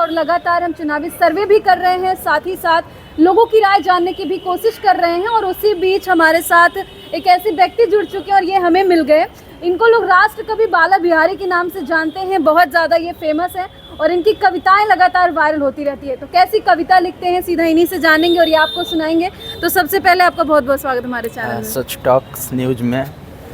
और लगातार हम चुनावी सर्वे भी कर रहे हैं, साथ ही साथ लोगों की राय जानने की भी कोशिश कर रहे हैं। और उसी बीच हमारे साथ एक ऐसे व्यक्ति जुड़ चुके हैं और ये हमें मिल गए। इनको लोग राष्ट्र कवि बाला बिहारी के नाम से जानते हैं, बहुत ज़्यादा ये फेमस है और इनकी कविताएं लगातार वायरल होती रहती है। तो कैसी कविता लिखते हैं सीधा इन्हीं से जानेंगे और ये आपको सुनाएंगे। तो सबसे पहले आपका बहुत बहुत स्वागत हमारे चैनल में। सच टॉक्स न्यूज में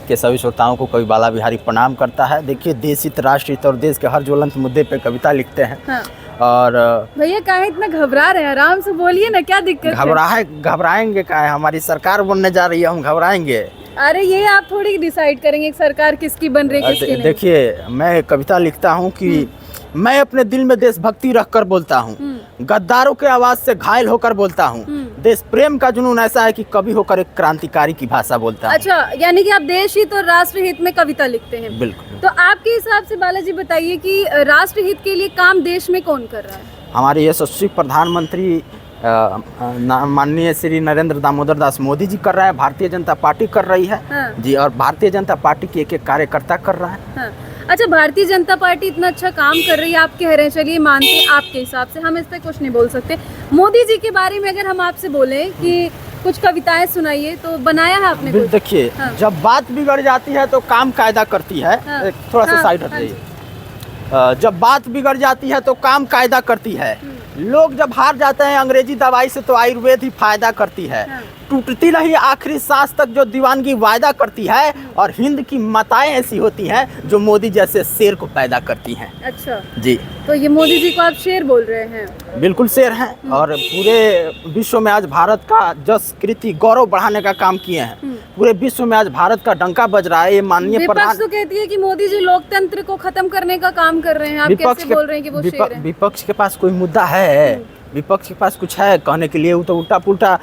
के सभी श्रोताओं को कवि बाला बिहारी प्रणाम करता है। देखिए, देश हित, राष्ट्र हित और देश के हर ज्वलंत मुद्दे पे कविता लिखते हैं। हाँ। और भैया काहे इतना घबरा रहे हैं, आराम से बोलिए ना, क्या दिक्कत है? घबराएंगे क्या है, हमारी सरकार बनने जा रही है, हम घबराएंगे? अरे ये आप थोड़ी डिसाइड करेंगे सरकार किसकी बन रही है किसकी नहीं। देखिए, मैं कविता लिखता हूँ कि मैं अपने दिल में देशभक्ति रखकर बोलता हूँ, गद्दारों के आवाज से घायल होकर बोलता हूँ। देश प्रेम का जुनून ऐसा है कि कवि होकर एक क्रांतिकारी की भाषा बोलता हूँ। अच्छा, यानी कि आप देश हित और राष्ट्र हित में कविता लिखते हैं। बिल्कुल। तो आपके हिसाब से बालाजी बताइए कि राष्ट्र हित के लिए काम देश में कौन कर रहा है? हमारे यशस्वी प्रधानमंत्री माननीय श्री नरेंद्र दामोदर दास मोदी जी कर रहा है, भारतीय जनता पार्टी कर रही है। हाँ। जी, और भारतीय जनता पार्टी के एक एक कार्यकर्ता कर रहा है। हाँ। अच्छा, भारतीय जनता पार्टी इतना अच्छा काम कर रही है, आप कह रहे हैं, चलिए मानते हैं आपके हिसाब से, हम इस पर कुछ नहीं बोल सकते। मोदी जी के बारे में अगर हम आपसे बोलें कि कुछ कविताएं सुनाइए, तो बनाया है आपने कुछ? देखिए, हाँ। जब बात बिगड़ जाती है तो काम कायदा करती है। हाँ। थोड़ा सा हाँ, साइड हट जाइए। जब बात बिगड़ जाती है तो काम कायदा करती है। लोग जब हार जाते हैं अंग्रेजी दवाई से तो आयुर्वेद ही फायदा करती है। हाँ। टूटती नहीं आखिरी सांस तक जो दीवानगी वायदा करती है, और हिंद की माताएं ऐसी होती हैं जो मोदी जैसे शेर को पैदा करती हैं। अच्छा जी, तो ये मोदी जी को आप शेर बोल रहे हैं? बिल्कुल शेर हैं, और पूरे विश्व में आज भारत का जस कीर्ति गौरव बढ़ाने का काम किए हैं। पूरे विश्व में आज भारत का डंका बज रहा है। ये माननीय विपक्ष तो कहती है कि मोदी जी लोकतंत्र को खत्म करने का काम कर रहे हैं, आप कैसे बोल रहे हैं कि वो शेर हैं? विपक्ष के पास कोई मुद्दा है? विपक्ष के पास कुछ है कहने के लिए? वो तो उल्टा पुल्टा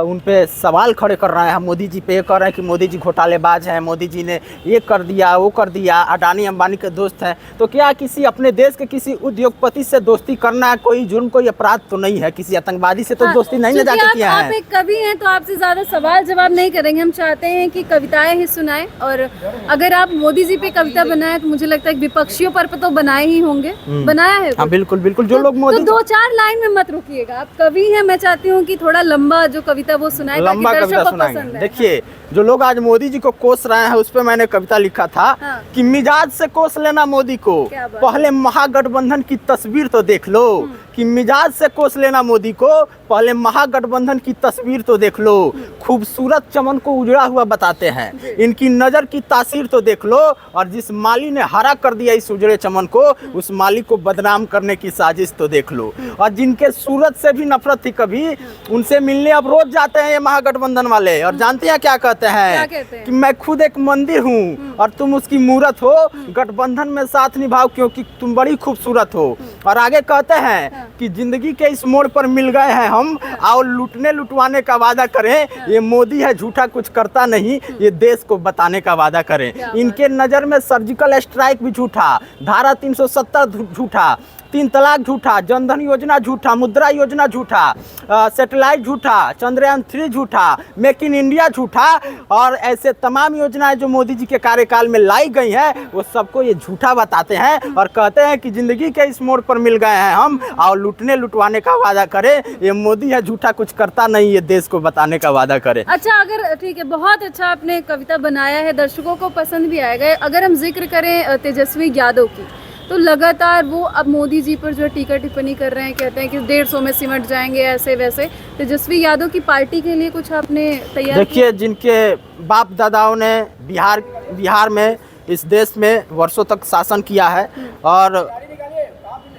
उन पे सवाल खड़े कर रहे हैं। हम मोदी जी पे ये कर रहे हैं कि मोदी जी घोटालेबाज हैं, मोदी जी ने ये कर दिया, वो कर दिया, अडानी अंबानी के दोस्त हैं। तो क्या किसी अपने देश के किसी उद्योगपति से दोस्ती करना कोई जुर्म, कोई अपराध तो नहीं है? किसी आतंकवादी से तो दोस्ती नहीं ना जाके किया है। आप एक कवि हैं तो आपसे ज्यादा सवाल जवाब नहीं करेंगे, हम चाहते हैं कि कविताएं ही सुनाएं। और अगर आप मोदी जी पे कविता बनाए तो मुझे लगता है विपक्षियों पर तो बनाए ही होंगे। बनाया है? हाँ, बिल्कुल बिल्कुल। जो लोग मोदी, तो 2-4 लाइन में मत रुकिएगा, आप कवि हैं, मैं चाहती हूँ कि थोड़ा लंबा जो कविता वो सुनाए, लंबा कविता सुनाएंगे। देखिए, जो लोग आज मोदी जी को कोस रहे हैं उस पर मैंने कविता लिखा था। हाँ। कि मिजाज से कोस लेना मोदी को, पहले महागठबंधन की तस्वीर तो देख लो। कि मिजाज से कोस लेना मोदी को, पहले महागठबंधन की तस्वीर तो देख लो। खूबसूरत चमन को उजड़ा हुआ बताते हैं, इनकी नजर की तासीर तो देख लो। और जिस माली ने हरा कर दिया इस उजड़े चमन को, उस माली को बदनाम करने की साजिश तो देख लो। और जिनके सूरत से भी नफरत थी कभी, उनसे मिलने अब रोज जाते हैं ये महागठबंधन वाले। और जानते हैं क्या कहते हैं? कि मैं खुद एक मंदिर हूँ और तुम उसकी मूरत हो, गठबंधन में साथ निभाओ क्योंकि तुम बड़ी खूबसूरत हो। और आगे कहते हैं कि जिंदगी के इस मोड़ पर मिल गए हैं हम, आओ लूटने लुटवाने का वादा करें। ये मोदी है झूठा कुछ करता नहीं, ये देश को बताने का वादा करें। इनके नज़र में सर्जिकल स्ट्राइक भी झूठा, धारा 370 झूठा, 3 तलाक झूठा, जनधन योजना झूठा, मुद्रा योजना झूठा, सैटेलाइट झूठा, चंद्रयान 3 झूठा, मेक इन इंडिया झूठा। और ऐसे तमाम योजनाएं जो मोदी जी के कार्यकाल में लाई गई हैं वो सबको ये झूठा बताते हैं। और कहते हैं कि जिंदगी के इस मोड़ पर मिल गए हैं हम, और लूटने लुटवाने का वादा करें। ये मोदी है झूठा कुछ करता नहीं, ये देश को बताने का वादा करे। अच्छा, अगर ठीक है, बहुत अच्छा आपने कविता बनाया है, दर्शकों को पसंद भी आएगा। अगर हम जिक्र करें तेजस्वी यादव की, तो लगातार वो अब मोदी जी पर जो टीका टिप्पणी कर रहे हैं, कहते हैं कि 150 में सिमट जाएंगे, ऐसे वैसे। तेजस्वी यादव की पार्टी के लिए कुछ आपने तैयार? देखिए, जिनके बाप दादाओं ने बिहार में, इस देश में वर्षों तक शासन किया है और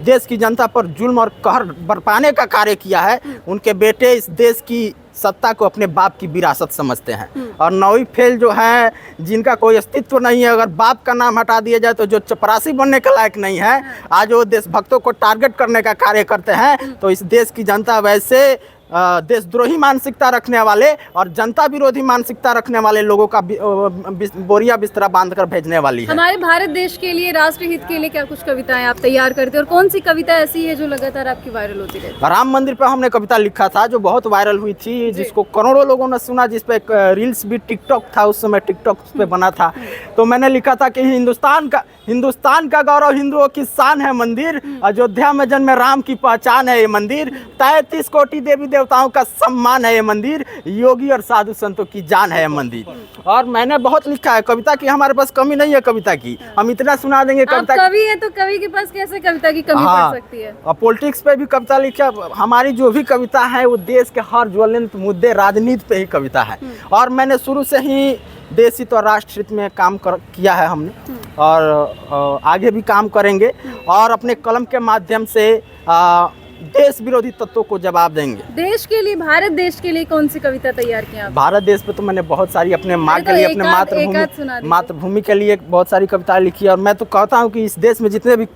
देश की जनता पर जुल्म और कहर बरपाने का कार्य किया है, उनके बेटे इस देश की सत्ता को अपने बाप की विरासत समझते हैं। और नौवीं फेल जो है, जिनका कोई अस्तित्व नहीं है, अगर बाप का नाम हटा दिया जाए तो जो चपरासी बनने के लायक नहीं है, आज वो देशभक्तों को टारगेट करने का कार्य करते हैं। तो इस देश की जनता वैसे देशद्रोही मानसिकता रखने वाले और जनता विरोधी मानसिकता रखने वाले लोगों का बोरिया बिस्तरा बांध कर भेजने वाली है। हमारे भारत देश के लिए, राष्ट्र हित के लिए क्या कुछ कविताएं आप तैयार करते हैं और कौन सी कविता ऐसी है जो लगातार आपकी वायरल होती रहती है? राम मंदिर पे हमने कविता लिखा था जो बहुत वायरल हुई थी, जिसको करोड़ों लोगों ने सुना, जिस पे एक रील्स भी टिकटॉक था, उस समय टिकटॉक पे बना था। तो मैंने लिखा था कि हिंदुस्तान का गौरव हिंदुओं की शान है मंदिर, अयोध्या में जन्मे राम की पहचान है ये मंदिर, 33 कोटि देवी देवताओं का सम्मान है ये मंदिर, योगी और साधु संतों की जान है ये मंदिर। और मैंने बहुत लिखा है कविता की, हमारे पास कमी नहीं है कविता की, हम इतना सुना देंगे कविता। कवि है तो कवि के पास कैसे कविता की कमी पड़ सकती है? और पॉलिटिक्स पे भी कविता लिखा। हमारी जो भी कविता है वो देश के हर ज्वलंत मुद्दे, राजनीति पे ही कविता है। और मैंने शुरू से ही देश हित और राष्ट्र हित में काम किया है हमने, और आगे भी काम करेंगे, और अपने कलम के माध्यम से देश विरोधी तत्वों को जवाब देंगे। देश के लिए, भारत देश के लिए कौन सी कविता तैयार की आप? भारत देश पे तो मैंने बहुत सारी अपने माँ के लिए, अपने मातृभूमि के लिए बहुत सारी कविताएं लिखी है। और मैं तो कहता हूँ कि इस देश में जितने भी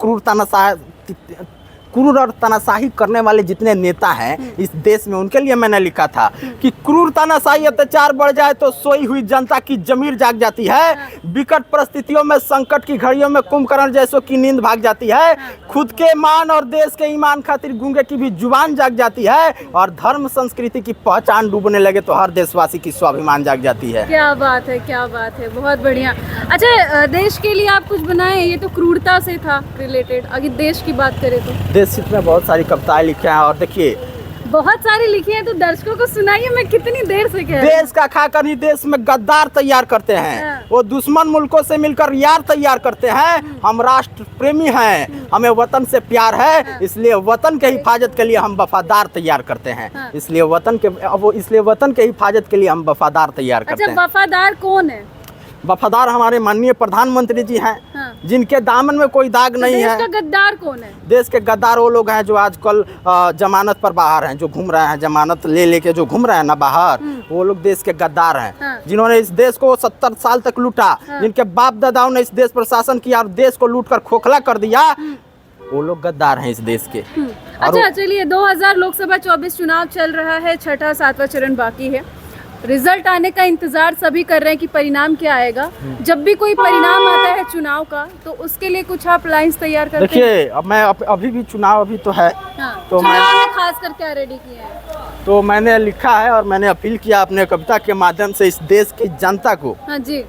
क्रूर और तानाशाही करने वाले जितने नेता हैं इस देश में, उनके लिए मैंने लिखा था कि क्रूर तानाशाही अत्याचार बढ़ जाए तो सोई हुई जनता की जमीर जाग जाती है, विकट परिस्थितियों में, संकट की घड़ियों में कुंभकर्ण जैसों की नींद भाग जाती है, खुद के मान और देश के ईमान खातिर गूंगे की भी जुबान जाग जाती है, और धर्म संस्कृति की पहचान डूबने लगे तो हर देशवासी की स्वाभिमान जाग जाती है। क्या बात है, क्या बात है, बहुत बढ़िया। अच्छा, देश के लिए आप कुछ बनाए, ये तो क्रूरता से था रिलेटेड, अगर देश की बात करें तो देश हित में बहुत सारी कविताएं लिखी हैं। और देखिए बहुत सारी लिखी है तो दर्शकों को सुनाइए, मैं कितनी देर से कह रही हूं। देश का खाकर ही देश में गद्दार तैयार करते हैं, वो दुश्मन मुल्कों से मिलकर यार तैयार करते हैं। हम राष्ट्र प्रेमी हैं, हमें वतन से प्यार है, इसलिए वतन के हिफाजत के लिए हम वफादार तैयार करते हैं। इसलिए वतन के हिफाजत के लिए हम वफादार तैयार करते हैं। अच्छा, वफादार कौन है? वफादार हमारे माननीय प्रधानमंत्री जी हैं, जिनके दामन में कोई दाग नहीं है। देश का गद्दार कौन है? देश के गद्दार वो लोग हैं जो आजकल जमानत पर बाहर हैं, जो घूम रहे हैं, जमानत ले लेके जो घूम रहे हैं ना बाहर, वो लोग देश के गद्दार हैं। जिन्होंने इस देश को 70 साल तक लूटा, जिनके बाप दादाओं ने इस देश पर शासन किया और देश को लूट कर खोखला कर दिया, वो लोग गद्दार हैं इस देश के। अच्छा, चलिए 2000 लोकसभा 24 चुनाव चल रहा है, छठा 7वां चरण बाकी है, रिजल्ट आने का इंतजार सभी कर रहे हैं कि परिणाम क्या आएगा। जब भी कोई परिणाम आता है चुनाव का तो उसके लिए कुछ आप लाइंस तैयार करते हैं? देखिए, अब मैं अभी भी चुनाव अभी तो है, तो मैं खास कर क्या रेडी किया है? तो मैंने लिखा है और मैंने अपील किया अपने कविता के माध्यम से इस देश की जनता को। हाँ जी।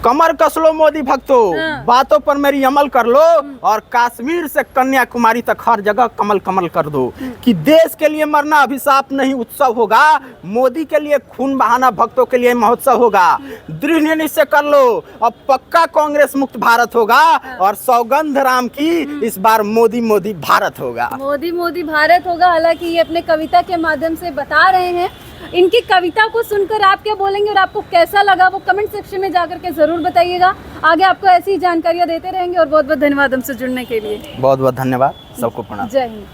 कमर कस लो मोदी भक्तों, बातों पर मेरी अमल कर लो, और कश्मीर से कन्याकुमारी तक हर जगह कमल कमल कर दो, कि देश के लिए मरना अभिशाप नहीं उत्सव होगा, मोदी के लिए खून बहाना भक्तों के लिए महोत्सव होगा। दृढ़ निश्चय कर लो, अब पक्का कांग्रेस मुक्त भारत होगा, और सौगंध राम की इस बार मोदी मोदी भारत होगा। मोदी मोदी भारत होगा। हालांकि ये अपने कविता के माध्यम से बता रहे हैं। इनकी कविता को सुनकर आप क्या बोलेंगे और आपको कैसा लगा वो कमेंट सेक्शन में जाकर के जरूर बताइएगा। आगे आपको ऐसी जानकारियां देते रहेंगे, और बहुत बहुत धन्यवाद हमसे जुड़ने के लिए। बहुत बहुत धन्यवाद, सबको प्रणाम। जय हिंद।